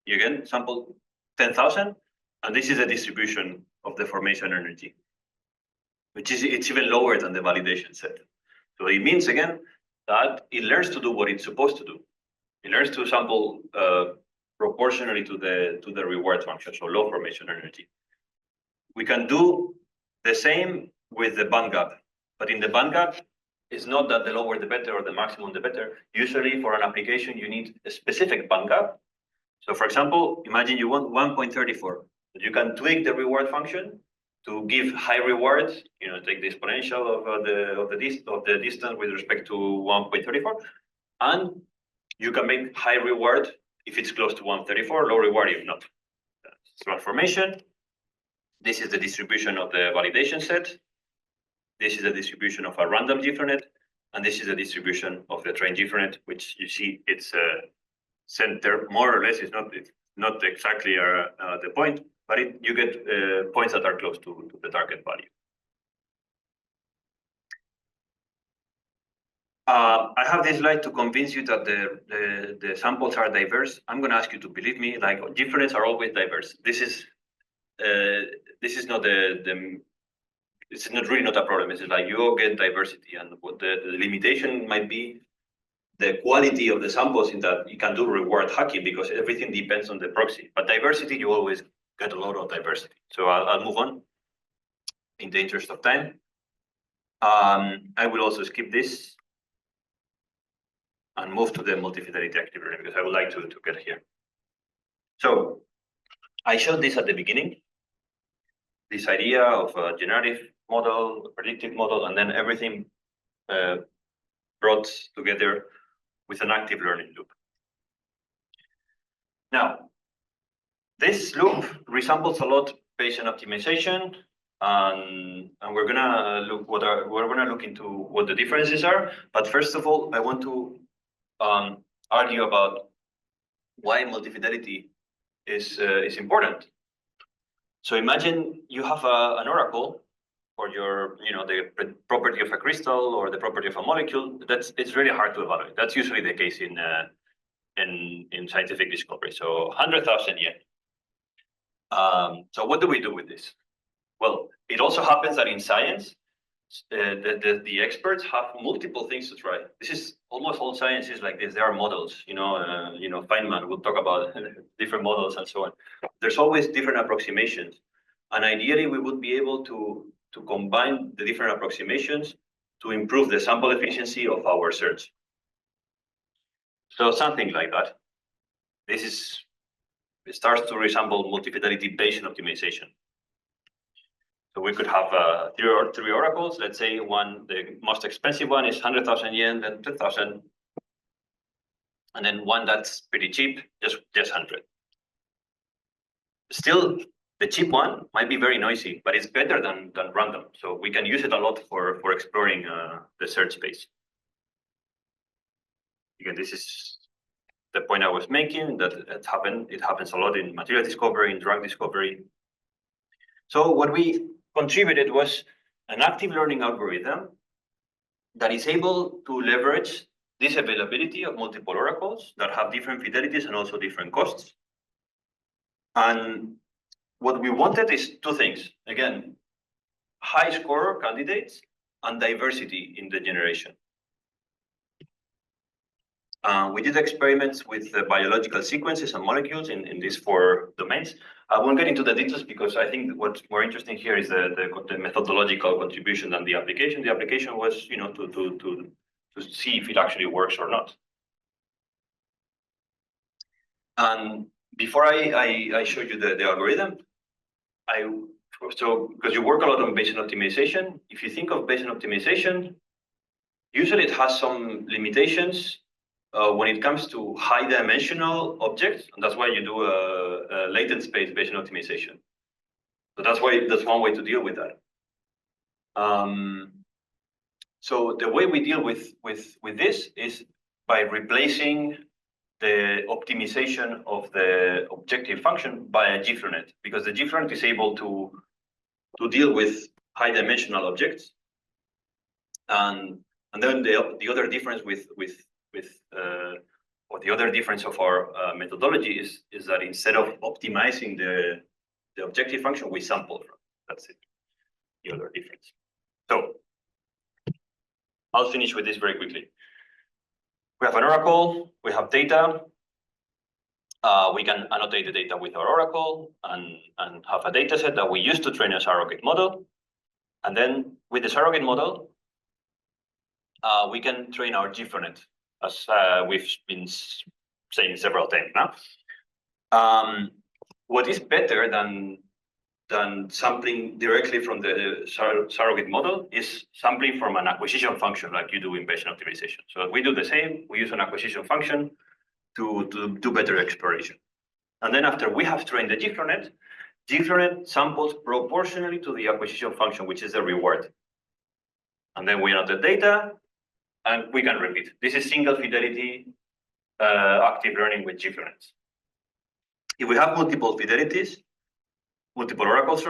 you again sample 10,000, and this is a distribution of the formation energy, which is it's even lower than the validation set. So it means again that it learns to do what it's supposed to do. It learns to sample proportionally to the reward function, so low formation energy. We can do the same with the bandgap, but in the bandgap, it's not that the lower the better or the maximum the better. Usually for an application, you need a specific bandgap. So for example, imagine you want 1.34. You can tweak the reward function to give high rewards, take the exponential of the distance with respect to 1.34, and you can make high reward if it's close to 134, low reward if not. Transformation. This is the distribution of the validation set. This is the distribution of a random GFloNet, and this is the distribution of the trained GFloNet, which you see it's center more or less. It's not exactly the point, but you get points that are close to the target value. I have this slide to convince you that the samples are diverse. I'm going to ask you to believe me. Like GFloNets are always diverse. This is not it's not really not a problem. It's like you all get diversity, and what the limitation might be the quality of the samples in that you can do reward hacking because everything depends on the proxy. But diversity, you always get a lot of diversity. So I'll move on in the interest of time. I will also skip this and move to the multi-fidelity active learning because I would like to get here. So I showed this at the beginning, this idea of a generative model, a predictive model, and then everything brought together with an active learning loop. Now, this loop resembles a lot Bayesian optimization, and we're gonna look into what the differences are. But first of all, I want to argue about why multifidelity is important. So imagine you have an oracle for your, the property of a crystal or the property of a molecule. It's really hard to evaluate. That's usually the case in scientific discovery. So 100,000 yen. So what do we do with this? Well, it also happens that in science, the experts have multiple things to try. This is almost all science is like this. There are models, Feynman will talk about different models and so on. There's always different approximations. And ideally, we would be able to combine the different approximations to improve the sample efficiency of our search. So something like that. It starts to resemble multifidelity Bayesian optimization. So we could have three oracles. Let's say the most expensive one is 100,000 yen, then 10,000, and then one that's pretty cheap, just 100. Still, the cheap one might be very noisy, but it's better than random. So we can use it a lot for exploring the search space. Again, this is the point I was making, that it happens a lot in material discovery, in drug discovery. So what we contributed was an active learning algorithm that is able to leverage this availability of multiple oracles that have different fidelities and also different costs. And what we wanted is two things. Again, high score candidates and diversity in the generation. We did experiments with the biological sequences and molecules in these 4 domains. I won't get into the details because I think what's more interesting here is the methodological contribution than the application. The application was, to see if it actually works or not. And before I show you the algorithm, because you work a lot on Bayesian optimization, if you think of Bayesian optimization, usually it has some limitations when it comes to high-dimensional objects, and that's why you do a latent space Bayesian optimization. So that's one way to deal with that. So the way we deal with this is by replacing the optimization of the objective function by a GFlonet, because the GFlonet is able to deal with high-dimensional objects, and then the other difference or the other difference of our methodology is that instead of optimizing the objective function, we sample from. That's it. The other difference. So I'll finish with this very quickly. We have an oracle, we have data. We can annotate the data with our oracle and have a data set that we use to train a surrogate model. And then with the surrogate model, we can train our GFlonet, as we've been saying several times now. What is better than sampling directly from the surrogate model is sampling from an acquisition function like you do in Bayesian optimization. So we do the same. We use an acquisition function to do better exploration. And then after we have trained the GFlonet samples proportionally to the acquisition function, which is the reward. And then we annotate data, and we can repeat. This is single fidelity active learning with GFlonets. If we have multiple oracles,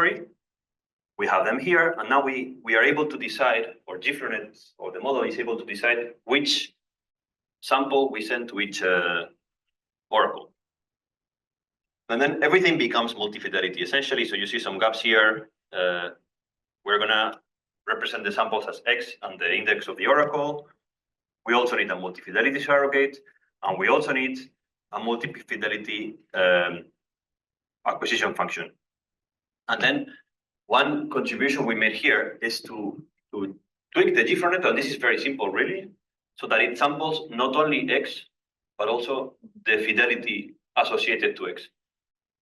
we have them here, and now we are able to decide, or GFlonet or the model is able to decide which sample we send to each oracle. And then everything becomes multi-fidelity essentially. So you see some gaps here. We're gonna represent the samples as X and the index of the oracle. We also need a multi-fidelity surrogate, and we also need a multi-fidelity acquisition function. And then one contribution we made here is to tweak the GFlonet, and this is very simple really, so that it samples not only X, but also the fidelity associated to X.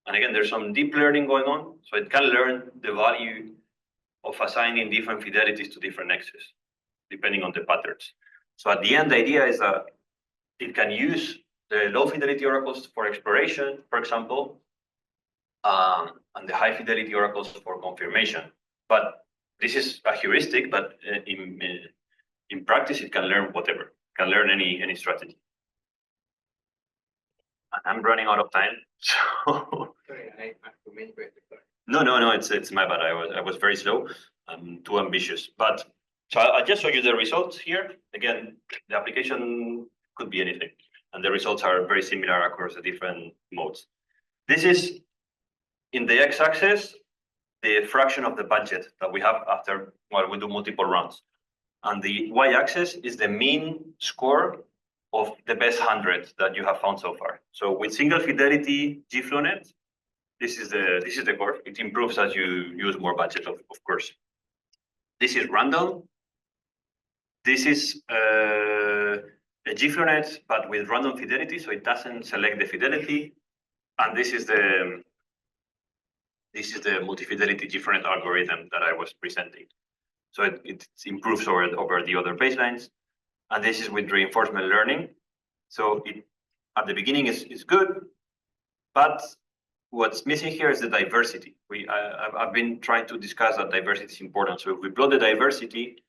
And again, there's some deep learning going on, so it can learn the value of assigning different fidelities to different X's, depending on the patterns. So at the end, the idea is that it can use the low fidelity oracles for exploration, for example, and the high fidelity oracles for confirmation. But this is a heuristic, but in practice, it can learn whatever, can learn any strategy. And I'm running out of time, so. Sorry, I have to make it. No, it's my bad. I was very slow. I'm too ambitious. But so I'll just show you the results here. Again, the application could be anything, and the results are very similar across the different modes. This is in the x-axis, the fraction of the budget that we have after while we do multiple runs. And the y-axis is the mean score of the best 100 that you have found so far. So with single fidelity GFlowNet, this is the curve. It improves as you use more budget, of course. This is random. This is a GFlowNet, but with random fidelity, so it doesn't select the fidelity. And this is the multi-fidelity GFlowNet algorithm that I was presenting. So it improves over the other baselines. And this is with reinforcement learning. So at the beginning is good, but what's missing here is the diversity. I've been trying to discuss that diversity is important. So if we plot the diversity,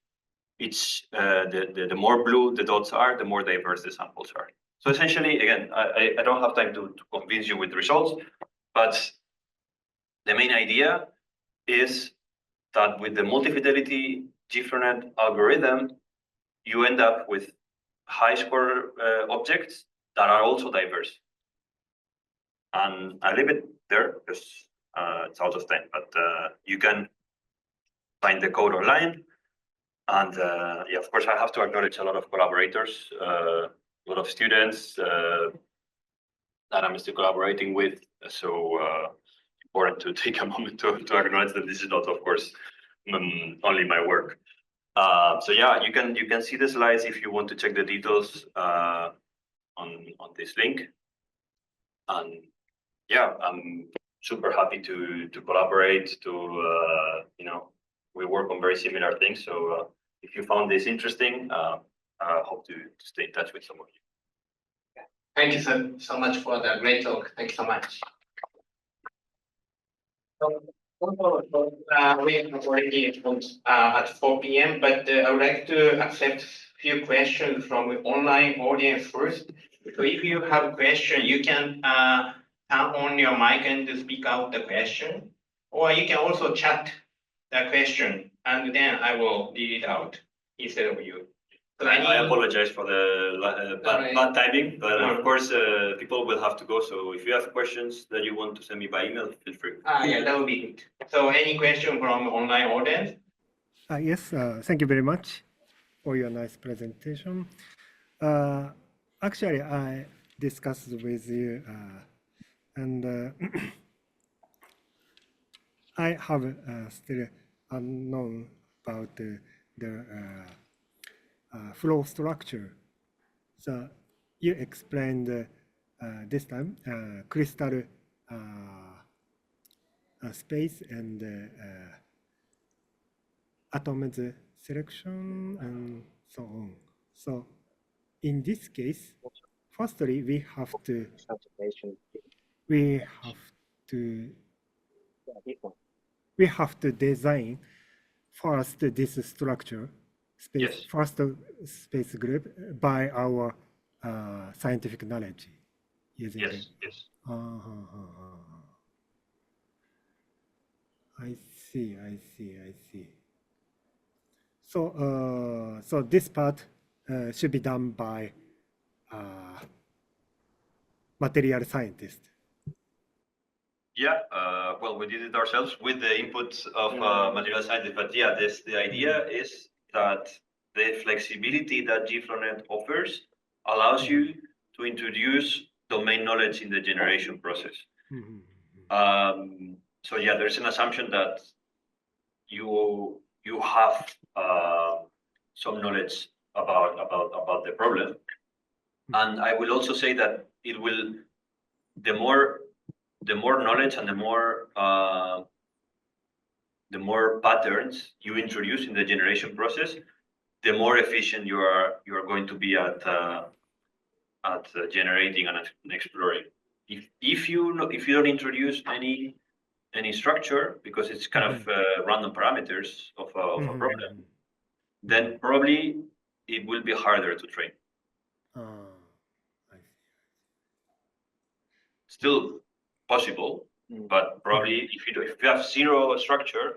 it's the more blue the dots are, the more diverse the samples are. So essentially, again, I don't have time to convince you with results, but the main idea is that with the multi-fidelity GFlowNet algorithm, you end up with high score objects that are also diverse. And I leave it there because it's out of time, but you can find the code online. And yeah, of course, I have to acknowledge a lot of collaborators, a lot of students that I'm still collaborating with. So important to take a moment to acknowledge that this is not, of course, only my work. So yeah, you can see the slides if you want to check the details on this link. And yeah, I'm super happy to collaborate. We work on very similar things. So if you found this interesting, I hope to stay in touch with some of you. Thank you so much for the great talk. Thank you so much. We have already at 4 p.m., but I would like to accept a few questions from the online audience first. So if you have a question, you can turn on your mic and speak out the question, or you can also chat the question, and then I will read it out instead of you. So I apologize for the bad timing, but of course, people will have to go. So if you have questions that you want to send me by email, feel free. Yeah, that would be good. So any question from online audience? Yes, thank you very much for your nice presentation. Actually, I discussed with you, and I have still unknown about the flow structure. So you explained this time crystal space and atoms selection and so on. So in this case, firstly, we have to design first this structure space, Yes. first space group by our scientific knowledge using Yes, it. yes. I see. So this part should be done by material scientist. Yeah, well, we did it ourselves with the input of material scientists, but yeah, the idea is that the flexibility that GFlowNet offers allows you to introduce domain knowledge in the generation process. So yeah, there's an assumption that you have some knowledge about the problem, and I will also say that it will the more knowledge and the more patterns you introduce in the generation process, the more efficient you are going to be at generating and exploring. If you don't introduce any structure, because it's kind of random parameters of a problem, then probably it will be harder to train. I see. Still possible, but probably if you have zero structure,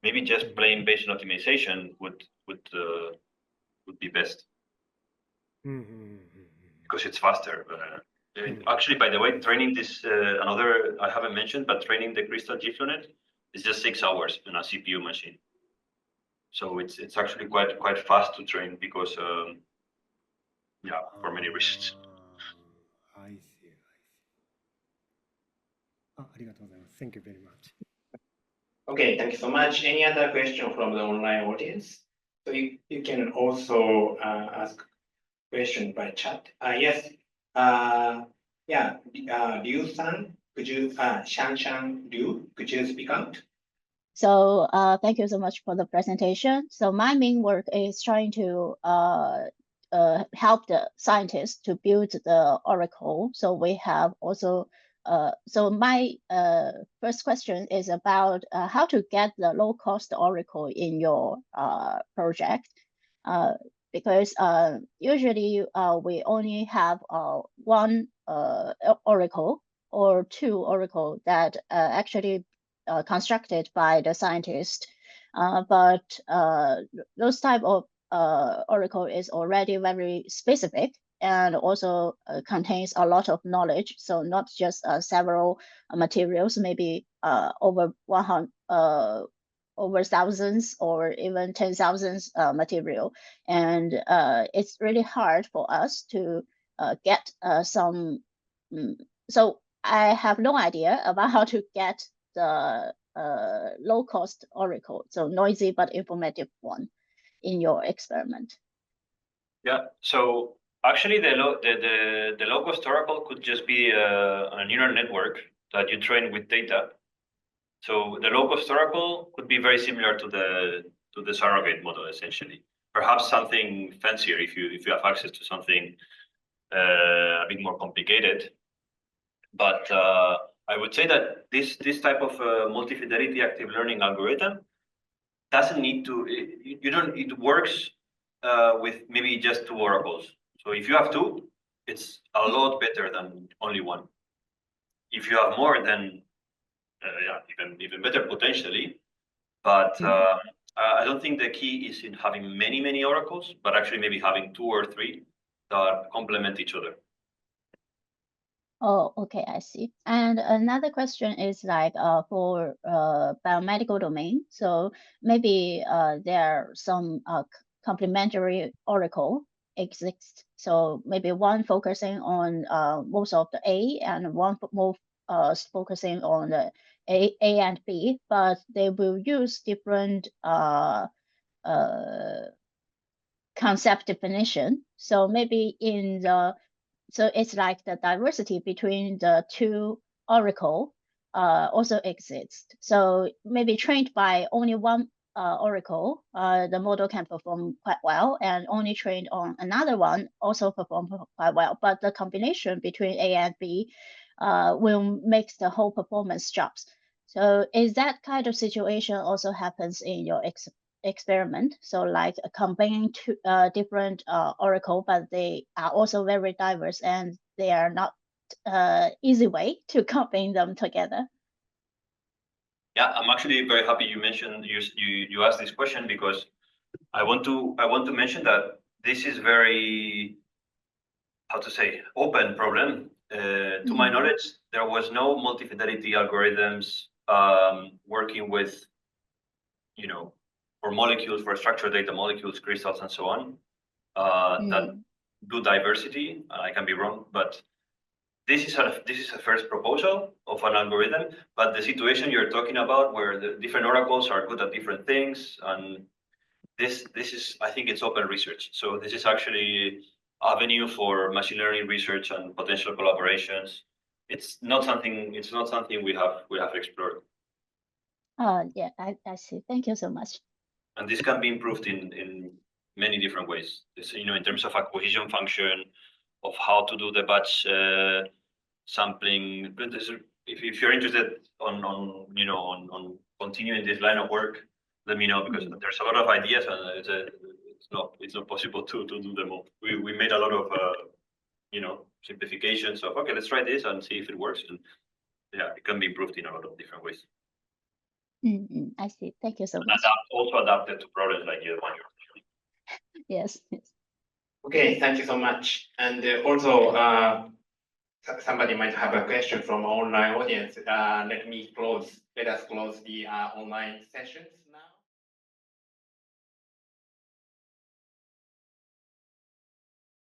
maybe just plain Bayesian optimization would be best, because it's faster. Actually, by the way, training this another I haven't mentioned, but training the Crystal GFlowNet is just 6 hours in a CPU machine. So it's actually quite fast to train, because yeah, for many reasons. I see. Thank you very much. Okay, thank you so much. Any other question from the online audience? So you can also ask question by chat. Yes. Yeah. Liu-san, could you Shan Liu, could you speak out? So thank you so much for the presentation. So my main work is trying to help the scientists to build the Oracle. So we have also, so my first question is about how to get the low-cost Oracle in your project. Because usually we only have one Oracle or two Oracle that actually constructed by the scientist, but those type of Oracle is already very specific and also contains a lot of knowledge. So not just several materials, maybe over 100, over thousands or even 10,000 material, and it's really hard for us to get some. So I have no idea about how to get the low-cost Oracle, so noisy but informative one, in your experiment. Yeah. So actually, the low-cost Oracle could just be a neural network that you train with data. So the low-cost Oracle could be very similar to the surrogate model, essentially. Perhaps something fancier if you have access to something a bit more complicated. But I would say that this type of multi-fidelity active learning algorithm doesn't need to. It works with maybe just 2 oracles. So if you have 2, it's a lot better than only 1. If you have more, then yeah, even better potentially. But I don't think the key is in having many oracles, but actually maybe having 2 or 3 that complement each other. Oh, okay, I see. And another question is like for biomedical domain. So maybe there are some complementary oracle exist. So maybe one focusing on most of the A and one more focusing on the A and B, but they will use different concept definition. So maybe in the so it's like the diversity between the 2 oracle also exists. So maybe trained by only one oracle, the model can perform quite well, and only trained on another one also perform quite well. But the combination between A and B will make the whole performance drops. So is that kind of situation also happens in your experiment? So like combining 2 different oracle, but they are also very diverse and they are not easy way to combine them together. Yeah, I'm actually very happy you mentioned you asked this question, because I want to mention that this is very, how to say, open problem. To my knowledge, there was no multi-fidelity algorithms working with, for molecules, for structured data molecules, crystals, and so on, that do diversity. I can be wrong, but this is a first proposal of an algorithm. But the situation you're talking about, where the different oracles are good at different things, and this is, I think it's open research. So this is actually avenue for machine learning research and potential collaborations. It's not something we have explored. Yeah, I see. Thank you so much. And this can be improved in many different ways. This, you know, in terms of acquisition function, of how to do the batch sampling. But if you're interested on continuing this line of work, let me know, because there's a lot of ideas and it's not possible to do them all. We made a lot of simplifications of, okay, let's try this and see if it works, and yeah, it can be improved in a lot of different ways. I see. Thank you so much. Also adapted to problems like the one you're mentioning. Yes. Okay, thank you so much. And also, somebody might have a question from our online audience. Let us close the online sessions.